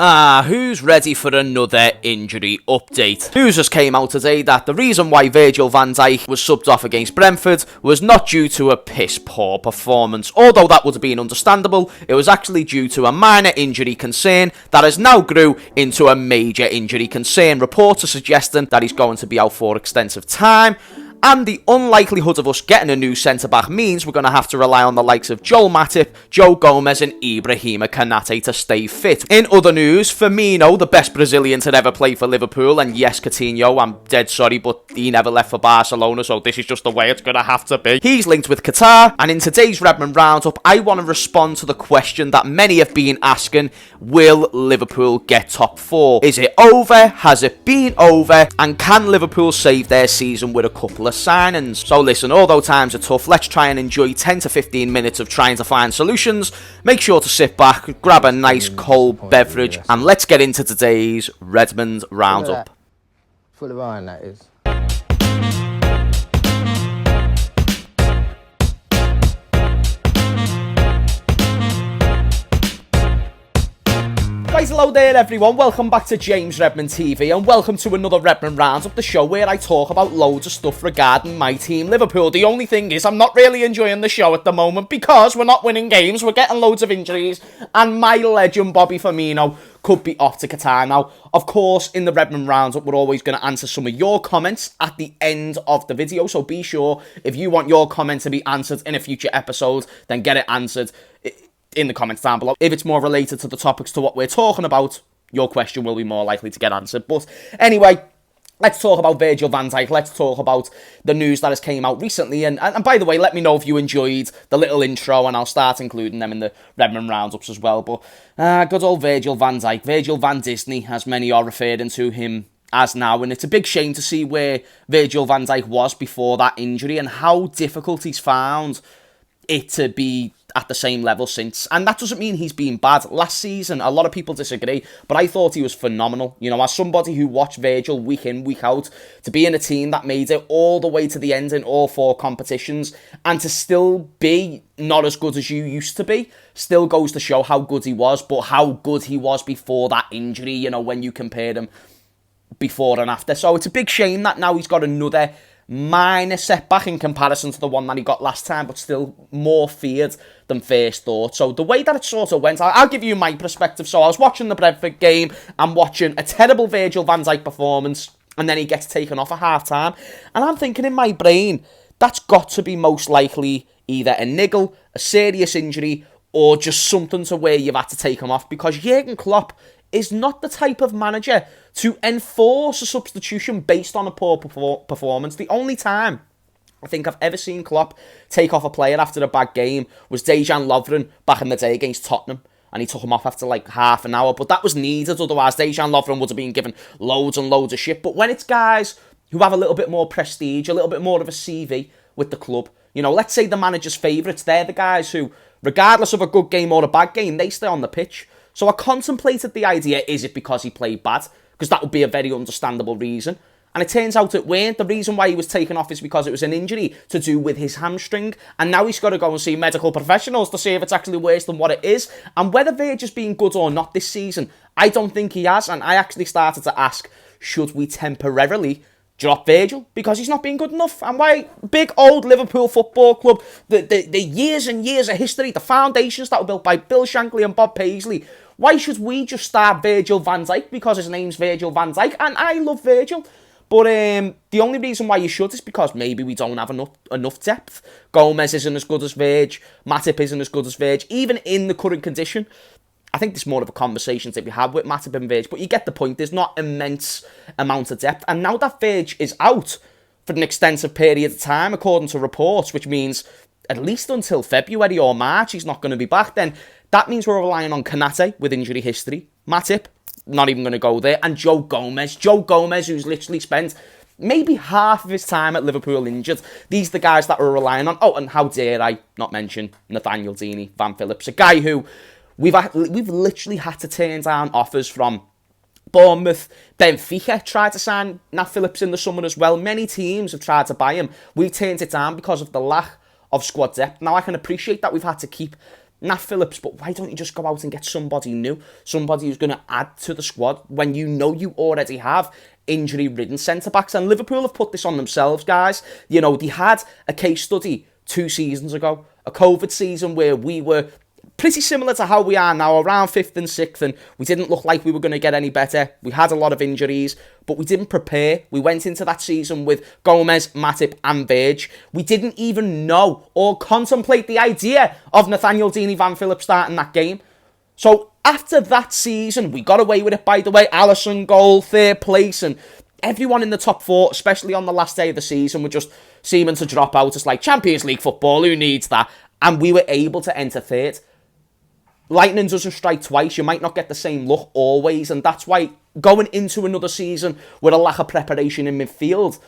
Who's ready for another injury update? News just came out today that the reason why Virgil Van Dijk was subbed off against Brentford was not due to a piss-poor performance. Although that would have been understandable, it was actually due to a minor injury concern that has now grew into a major injury concern. Reports are suggesting that he's going to be out for extensive time. And the unlikelihood of us getting a new centre-back means we're going to have to rely on the likes of Joel Matip, Joe Gomez and Ibrahima Konate to stay fit. In other news, Firmino, the best Brazilian to ever play for Liverpool, and yes, Coutinho, I'm dead sorry, but he never left for Barcelona, so this is just the way it's going to have to be. He's linked with Qatar, and in today's Redmond Roundup, I want to respond to the question that many have been asking: will Liverpool get top four? Is it over? Has it been over? And can Liverpool save their season with a couple of signings? So listen, although times are tough, let's try and enjoy 10 to 15 minutes of trying to find solutions. Make sure to sit back, grab a nice cold beverage, and let's get into today's Redmond Roundup. Full of iron, that is. Right, hello there everyone, welcome back to James Redmond TV and welcome to another Redmond Roundup, the show where I talk about loads of stuff regarding my team Liverpool. The only thing is I'm not really enjoying the show at the moment because we're not winning games, we're getting loads of injuries, and my legend Bobby Firmino could be off to Qatar. Now, of course, in the Redmond Roundup, we're always going to answer some of your comments at the end of the video, so be sure, if you want your comment to be answered in a future episode, then get it answered in the comments down below. If it's more related to the topics to what we're talking about, your question will be more likely to get answered. But anyway, let's talk about Virgil van Dijk. Let's talk about the news that has came out recently. And by the way, let me know if you enjoyed the little intro, and I'll start including them in the Redmond Roundups as well. But good old Virgil van Dijk, Virgil van Disney, as many are referring to him as now, and it's a big shame to see where Virgil van Dijk was before that injury and how difficult he's found it to be at the same level since. And that doesn't mean he's been bad. Last season, a lot of people disagree, but I thought he was phenomenal. You know, as somebody who watched Virgil week in, week out, to be in a team that made it all the way to the end in all four competitions, and to still be not as good as you used to be, still goes to show how good he was, but how good he was before that injury, you know, when you compare him before and after. So it's a big shame that now he's got another minor setback in comparison to the one that he got last time, but still more feared than first thought. So the way that it sort of went, I'll give you my perspective. So I was watching the Brentford game, I'm watching a terrible Virgil van Dijk performance, and then he gets taken off at half-time, and I'm thinking in my brain, that's got to be most likely either a niggle, a serious injury, or just something to where you've had to take him off, because Jurgen Klopp is not the type of manager to enforce a substitution based on a poor performance. The only time I think I've ever seen Klopp take off a player after a bad game was Dejan Lovren back in the day against Tottenham, and he took him off after like half an hour, but that was needed, otherwise Dejan Lovren would have been given loads and loads of shit. But when it's guys who have a little bit more prestige, a little bit more of a CV with the club, you know, let's say the manager's favourites, they're the guys who, regardless of a good game or a bad game, they stay on the pitch. So I contemplated the idea, is it because he played bad? Because that would be a very understandable reason. And it turns out it weren't. The reason why he was taken off is because it was an injury to do with his hamstring. And now he's got to go and see medical professionals to see if it's actually worse than what it is. And whether Virgil's been good or not this season, I don't think he has. And I actually started to ask, should we temporarily drop Virgil because he's not been good enough? And why big old Liverpool Football Club, the years and years of history, the foundations that were built by Bill Shankly and Bob Paisley, why should we just start Virgil van Dijk because his name's Virgil van Dijk? And I love Virgil, but the only reason why you should is because maybe we don't have enough depth. Gomez isn't as good as Virg, Matip isn't as good as Virg, even in the current condition. I think there's more of a conversation to be had with Matip and Virg, but you get the point. There's not immense amount of depth. And now that Virg is out for an extensive period of time, according to reports, which means at least until February or March, he's not going to be back, then that means we're relying on Konate with injury history. Matip, not even going to go there. And Joe Gomez. Joe Gomez, who's literally spent maybe half of his time at Liverpool injured. These are the guys that we're relying on. Oh, and how dare I not mention Nathaniel Deeney, Van Phillips, a guy who we've literally had to turn down offers from Bournemouth. Benfica tried to sign Nat Phillips in the summer as well. Many teams have tried to buy him. We turned it down because of the lack of squad depth. Now, I can appreciate that we've had to keep Nat Phillips, but why don't you just go out and get somebody new? Somebody who's going to add to the squad when you know you already have injury-ridden centre-backs. And Liverpool have put this on themselves, guys. You know, they had a case study 2 seasons ago, a COVID season where we were pretty similar to how we are now, around 5th and 6th, and we didn't look like we were going to get any better. We had a lot of injuries, but we didn't prepare. We went into that season with Gomez, Matip and Virg. We didn't even know or contemplate the idea of Nathaniel Deeney Van Phillips starting that game. So after that season, we got away with it, by the way. Alisson goal, 3rd place, and everyone in the top 4, especially on the last day of the season, were just seeming to drop out. It's like Champions League football, who needs that? And we were able to enter 3rd. Lightning doesn't strike twice. You might not get the same luck always, and that's why going into another season with a lack of preparation in midfield,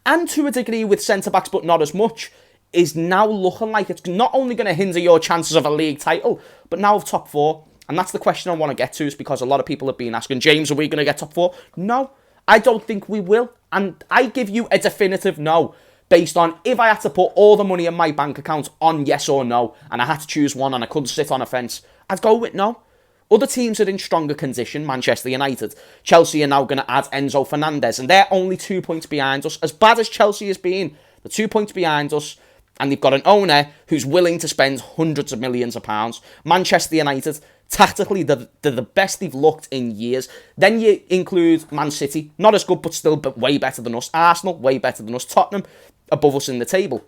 and to a degree with centre-backs but not as much, is now looking like it's not only going to hinder your chances of a league title, but now of top 4. And that's the question I want to get to, is because a lot of people have been asking, James, are we going to get top 4? No, I don't think we will. And I give you a definitive no, based on if I had to put all the money in my bank account on yes or no, and I had to choose one and I couldn't sit on a fence, I'd go with no. Other teams are in stronger condition. Manchester United. Chelsea are now going to add Enzo Fernandez, and they're only 2 points behind us. As bad as Chelsea has been, they're 2 points behind us, and they've got an owner who's willing to spend hundreds of millions of pounds. Manchester United, tactically, they're the best they've looked in years. Then you include Man City, not as good, but still way better than us. Arsenal, way better than us. Tottenham, above us in the table.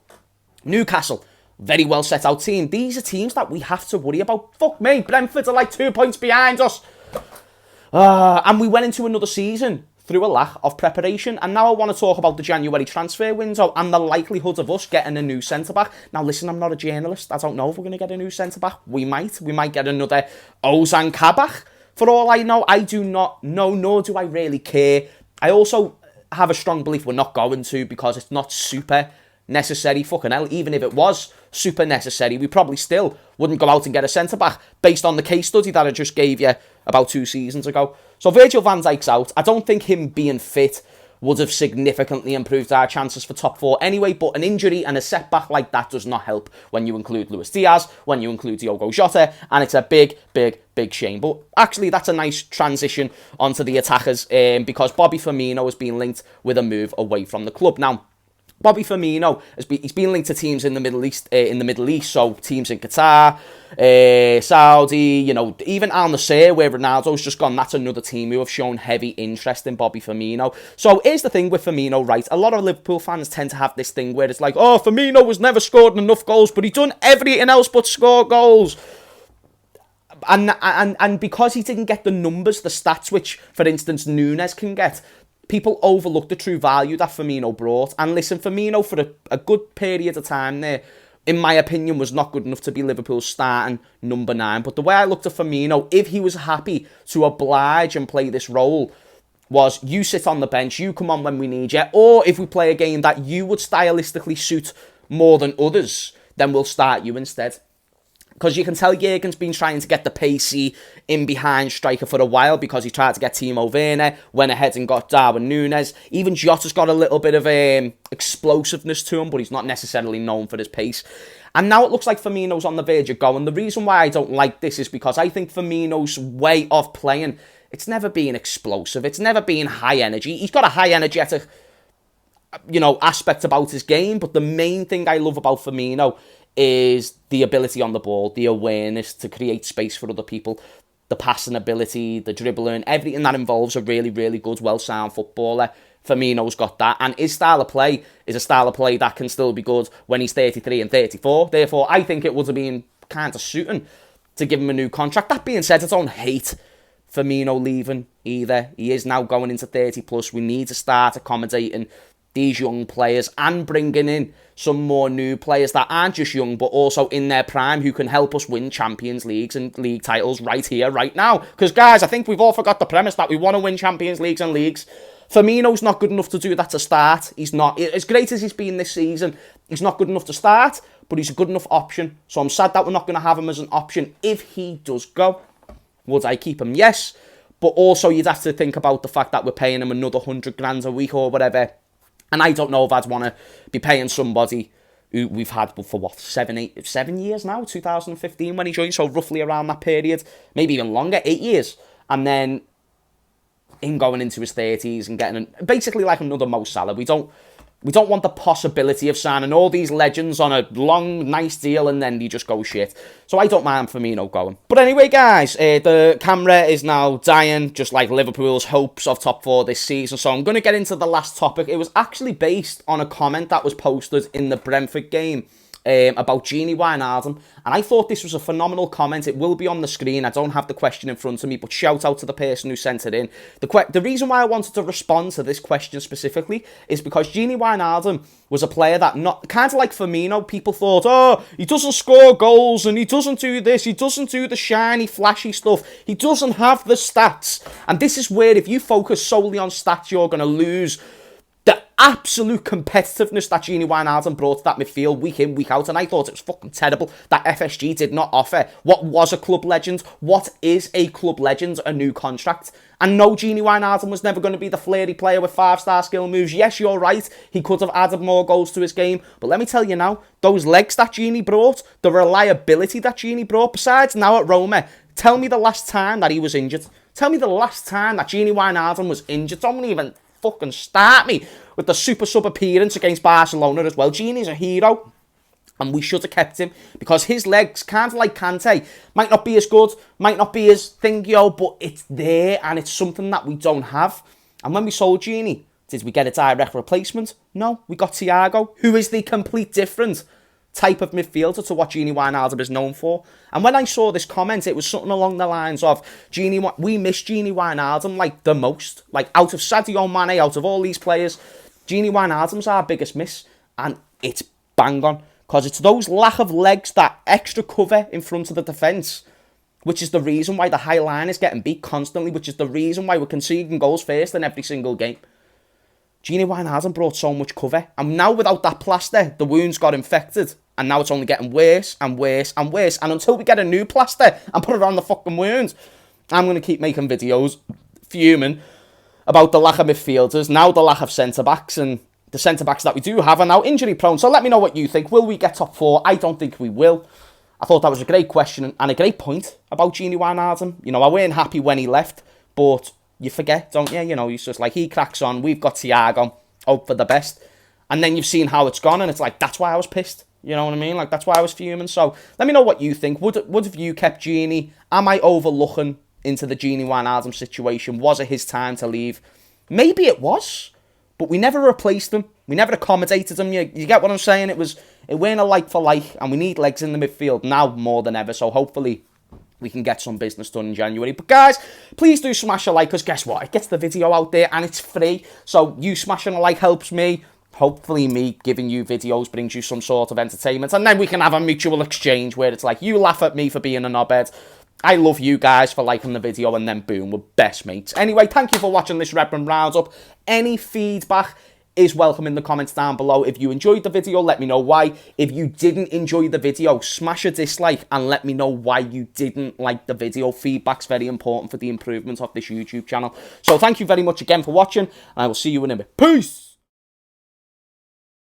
Newcastle, very well set out team. These are teams that we have to worry about. Fuck me, Brentford are like 2 points behind us. And we went into another season through a lack of preparation. And now I want to talk about the January transfer window and the likelihood of us getting a new centre-back. Now listen, I'm not a journalist. I don't know if we're going to get a new centre-back. We might get another Ozan Kabak. For all I know, I do not know, nor do I really care. I also have a strong belief we're not going to, because it's not super necessary. Fucking hell, even if it was super necessary, we probably still wouldn't go out and get a centre-back based on the case study that I just gave you about 2 seasons ago. So Virgil van Dijk's out. I don't think him being fit would have significantly improved our chances for top 4 anyway, but an injury and a setback like that does not help when you include Luis Diaz, when you include Diogo Jota, and it's a big shame. But actually, that's a nice transition onto the attackers, because Bobby Firmino has been linked with a move away from the club. Now, Bobby Firmino he's been linked to teams in the Middle East, so teams in Qatar, Saudi, even Al Nassr, where Ronaldo's just gone. That's another team who have shown heavy interest in Bobby Firmino. So here's the thing with Firmino, right? A lot of Liverpool fans tend to have this thing where it's like, oh, Firmino has never scored enough goals, but he's done everything else but score goals. And because he didn't get the numbers, the stats, which, for instance, Núñez can get, people overlook the true value that Firmino brought. And listen, Firmino, for a good period of time there, in my opinion, was not good enough to be Liverpool's starting number 9. But the way I looked at Firmino, if he was happy to oblige and play this role, was you sit on the bench, you come on when we need you, or if we play a game that you would stylistically suit more than others, then we'll start you instead. Because you can tell Jurgen's been trying to get the pacey in-behind striker for a while, because he tried to get Timo Werner, went ahead and got Darwin Núñez. Even Jota's got a little bit of explosiveness to him, but he's not necessarily known for his pace. And now it looks like Firmino's on the verge of going. The reason why I don't like this is because I think Firmino's way of playing, it's never been explosive. It's never been high energy. He's got a high energetic, aspect about his game, but the main thing I love about Firmino is the ability on the ball, the awareness to create space for other people, the passing ability, the dribbling, everything that involves a really, really good, well-sound footballer. Firmino's got that, and his style of play is a style of play that can still be good when he's 33 and 34. Therefore, I think it would have been kind of suiting to give him a new contract. That being said, I don't hate Firmino leaving either. He is now going into 30 plus. We need to start accommodating these young players and bringing in some more new players that aren't just young but also in their prime, who can help us win Champions Leagues and league titles right here, right now. Because guys, I think we've all forgot the premise that we want to win Champions Leagues and leagues. Firmino's not good enough to do that to start. He's not, as great as he's been this season, he's not good enough to start, but he's a good enough option. So I'm sad that we're not going to have him as an option if he does go. Would I keep him? Yes. But also you'd have to think about the fact that we're paying him another 100 grand a week or whatever. And I don't know if I'd want to be paying somebody who we've had for what, 7 years now, 2015 when he joined, so roughly around that period, maybe even longer, 8 years. And then him going into his 30s and getting basically like another Mo Salah. We don't want the possibility of signing all these legends on a long, nice deal and then you just go shit. So I don't mind Firmino going. But anyway, guys, the camera is now dying, just like Liverpool's hopes of top 4 this season. So I'm going to get into the last topic. It was actually based on a comment that was posted in the Brentford game about Gini Wijnaldum, and I thought this was a phenomenal comment. It will be on the screen. I don't have the question in front of me, but shout out to the person who sent it in. The reason why I wanted to respond to this question specifically is because Gini Wijnaldum was a player that, not kind of like Firmino, people thought, oh, he doesn't score goals and he doesn't do this, he doesn't do the shiny, flashy stuff, he doesn't have the stats. And this is where, if you focus solely on stats, you're going to lose the absolute competitiveness that Gini Wijnaldum brought to that midfield week in, week out. And I thought it was fucking terrible that FSG did not offer what was a club legend, what is a club legend, a new contract. And no, Gini Wijnaldum was never going to be the flary player with 5-star skill moves. Yes, you're right, he could have added more goals to his game. But let me tell you now, those legs that Gini brought, the reliability that Gini brought, besides now at Roma, tell me the last time that he was injured. Tell me the last time that Gini Wijnaldum was injured. Don't even fucking start me with the super sub appearance against Barcelona as well. Gini's a hero, and we should have kept him because his legs, kind of like Kante, might not be as good, might not be as thingio, but it's there and it's something that we don't have. And when we sold Gini, did we get a direct replacement? No, we got Thiago, who is the complete different type of midfielder to what Gini Wijnaldum is known for. And when I saw this comment, it was something along the lines of, we miss Gini Wijnaldum like the most. Like, out of Sadio Mane, out of all these players, Gini Wijnaldum's our biggest miss. And it's bang on, because it's those lack of legs, that extra cover in front of the defence, which is the reason why the high line is getting beat constantly, which is the reason why we're conceding goals first in every single game. Gini Wijnaldum brought so much cover, and now without that plaster, the wounds got infected, and now it's only getting worse and worse and worse. And until we get a new plaster and put it on the fucking wound, I'm going to keep making videos fuming about the lack of midfielders, now the lack of centre-backs, and the centre-backs that we do have are now injury-prone. So let me know what you think. Will we get top 4? I don't think we will. I thought that was a great question and a great point about Gini Wijnaldum. You know, I weren't happy when he left, but you forget, don't you? You know, he's just like, he cracks on, we've got Thiago, hope for the best. And then you've seen how it's gone, and it's like, that's why I was pissed. You know what I mean? Like, that's why I was fuming. So let me know what you think. Would have you kept Gini? Am I overlooking into the Gini Wijnaldum situation? Was it his time to leave? Maybe it was, but we never replaced him. We never accommodated him. You get what I'm saying? It weren't a like for like, and we need legs in the midfield now more than ever. So hopefully we can get some business done in January. But guys, please do smash a like, because guess what? It gets the video out there and it's free. So you smashing a like helps me. Hopefully me giving you videos brings you some sort of entertainment. And then we can have a mutual exchange where it's like, you laugh at me for being a knobhead, I love you guys for liking the video, and then boom, we're best mates. Anyway, thank you for watching this Redmond Roundup. Any feedback is welcome in the comments down below. If you enjoyed the video, let me know why. If you didn't enjoy the video, smash a dislike and let me know why you didn't like the video. Feedback's very important for the improvement of this YouTube channel. So thank you very much again for watching, and I will see you in a bit. Peace!